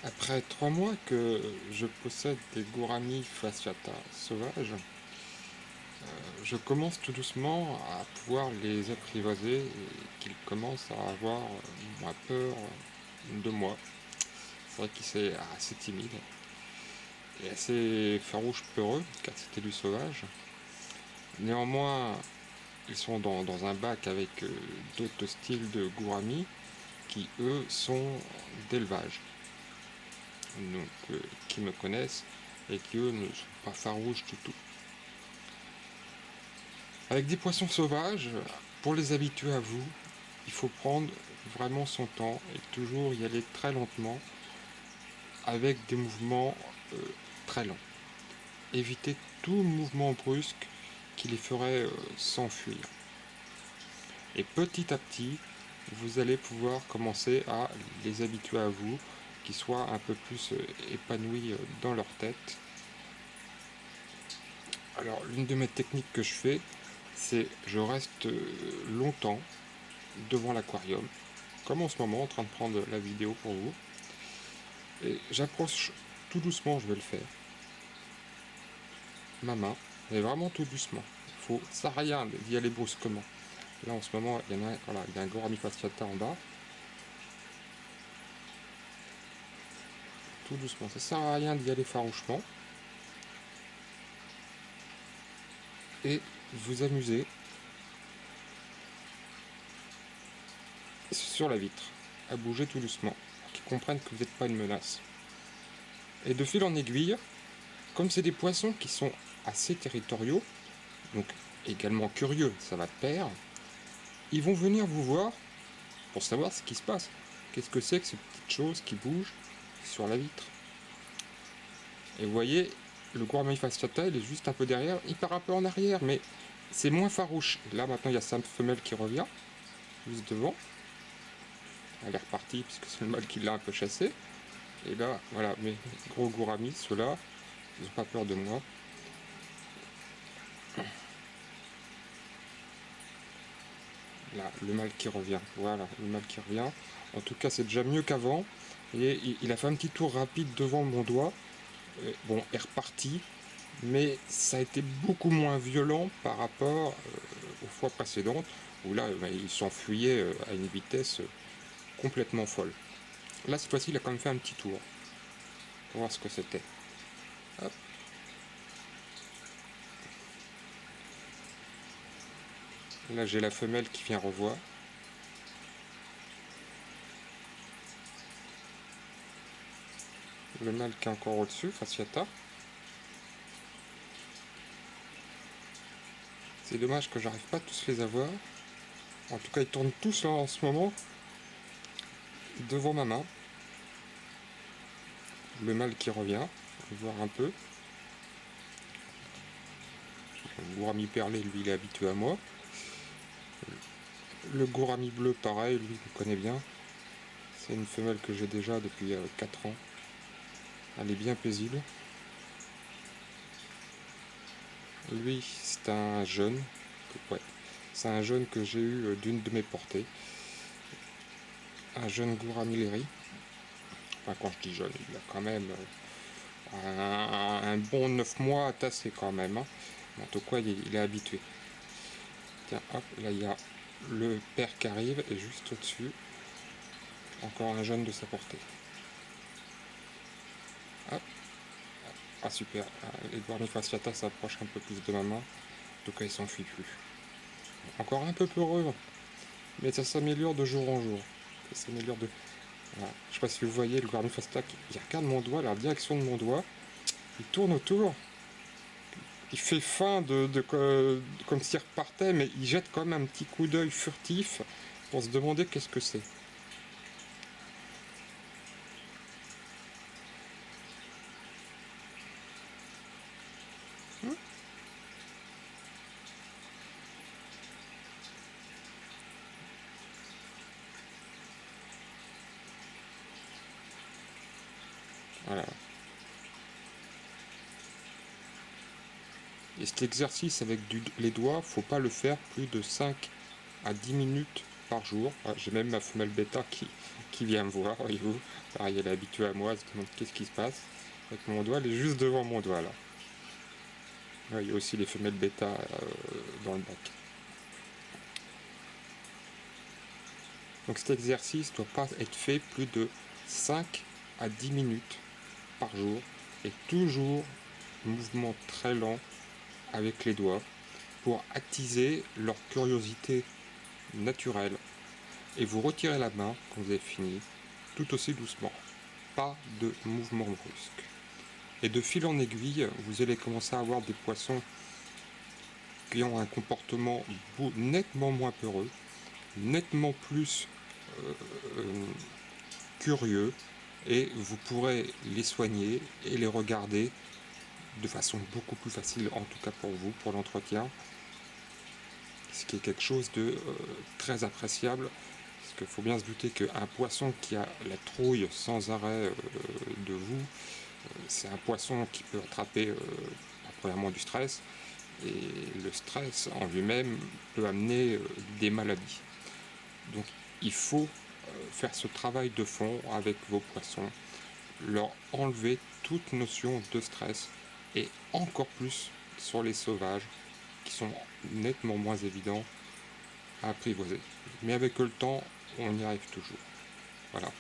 Après 3 mois que je possède des Gourami fasciata sauvages, je commence tout doucement à pouvoir les apprivoiser et qu'ils commencent à avoir moins peur de moi. C'est vrai qu'ils sont assez timides et assez farouches peureux, car c'était du sauvage. Néanmoins, ils sont dans un bac avec d'autres styles de Gourami qui, eux, sont d'élevage. Donc, qui me connaissent et qui, eux, ne sont pas farouches du tout. Avec des poissons sauvages, pour les habituer à vous, il faut prendre vraiment son temps et toujours y aller très lentement avec des mouvements euh, très lents. Évitez tout mouvement brusque qui les ferait s'enfuir. Et petit à petit, vous allez pouvoir commencer à les habituer à vous, qu'ils soient un peu plus épanouis dans leur tête. Alors, l'une de mes techniques que je fais, c'est je reste longtemps devant l'aquarium, comme en ce moment en train de prendre la vidéo pour vous. Et j'approche tout doucement, je vais le faire. Ma main, mais vraiment tout doucement. Ça sert à rien d'y aller brusquement. Là en ce moment, il y en a, voilà, il y a un Gourami fasciata en bas. Tout doucement. Ça sert à rien d'y aller farouchement. Et vous amuser sur la vitre, à bouger tout doucement, pour qu'ils comprennent que vous n'êtes pas une menace. Et de fil en aiguille, comme c'est des poissons qui sont assez territoriaux, donc également curieux, ça va de pair, ils vont venir vous voir pour savoir ce qui se passe. Qu'est-ce que c'est que ces petites choses qui bougent sur la vitre? Et vous voyez, le Gourami fasciata, il est juste un peu derrière, il part un peu en arrière, mais c'est moins farouche. Là, maintenant, il y a sa femelle qui revient, juste devant. Elle est repartie, puisque c'est le mâle qui l'a un peu chassé. Et là, voilà, mes gros Gourami, ceux-là, ils n'ont pas peur de moi. Là, le mâle qui revient. Voilà, le mâle qui revient. En tout cas, c'est déjà mieux qu'avant. Et il a fait un petit tour rapide devant mon doigt. Bon, est reparti. Mais ça a été beaucoup moins violent par rapport aux fois précédentes, où là, il s'enfuyait à une vitesse complètement folle. Là, cette fois-ci, il a quand même fait un petit tour, pour voir ce que c'était. Hop. Là, j'ai la femelle qui vient revoir. Le mâle qui est encore au-dessus, fasciata. C'est dommage que j'arrive pas à tous les avoir. En tout cas, ils tournent tous là en ce moment devant ma main. Le mâle qui revient, voir un peu. Le gourami perlé, lui, il est habitué à moi. Le gourami bleu, pareil, lui, il me connaît bien. C'est une femelle que j'ai déjà depuis 4 ans. Elle est bien paisible. Lui, c'est un jeune. Ouais, c'est un jeune que j'ai eu d'une de mes portées. Un jeune gourami leri. Enfin, quand je dis jeune, il a quand même un bon 9 mois à tasser quand même. Hein. En tout cas, il est habitué. Tiens, hop, là, il y a le père qui arrive et juste au-dessus, encore un jeune de sa portée. Hop. Ah super, les Gourami fasciata s'approchent un peu plus de ma main. En tout cas, il s'enfuit plus. Encore un peu peureux, mais ça s'améliore de jour en jour. Ça s'améliore de... Voilà. Je sais pas si vous voyez le Gourami fasciata, il regarde mon doigt, la direction de mon doigt, il tourne autour, il fait fin comme s'il repartait, mais il jette quand même un petit coup d'œil furtif pour se demander qu'est-ce que c'est. Hein. Voilà. Et cet exercice avec les doigts, faut pas le faire plus de 5 à 10 minutes par jour. Ah, j'ai même ma femelle bêta qui vient me voir, voyez-vous. Pareil, elle est habituée à moi, elle se demande qu'est-ce qui se passe. Avec mon doigt, elle est juste devant mon doigt là. Ouais, il y a aussi les femelles bêta dans le bac. Donc cet exercice ne doit pas être fait plus de 5 à 10 minutes par jour et toujours mouvement très lent avec les doigts pour attiser leur curiosité naturelle et vous retirez la main quand vous avez fini tout aussi doucement, pas de mouvement brusque. Et de fil en aiguille, vous allez commencer à avoir des poissons qui ont un comportement nettement moins peureux, nettement plus euh, curieux, et vous pourrez les soigner et les regarder de façon beaucoup plus facile, en tout cas pour vous, pour l'entretien, ce qui est quelque chose de très appréciable, parce qu'il faut bien se douter qu'un poisson qui a la trouille sans arrêt de vous, c'est un poisson qui peut attraper premièrement du stress, et le stress en lui-même peut amener des maladies. Donc il faut faire ce travail de fond avec vos poissons, leur enlever toute notion de stress, et encore plus sur les sauvages qui sont nettement moins évidents à apprivoiser. Mais avec le temps, on y arrive toujours. Voilà.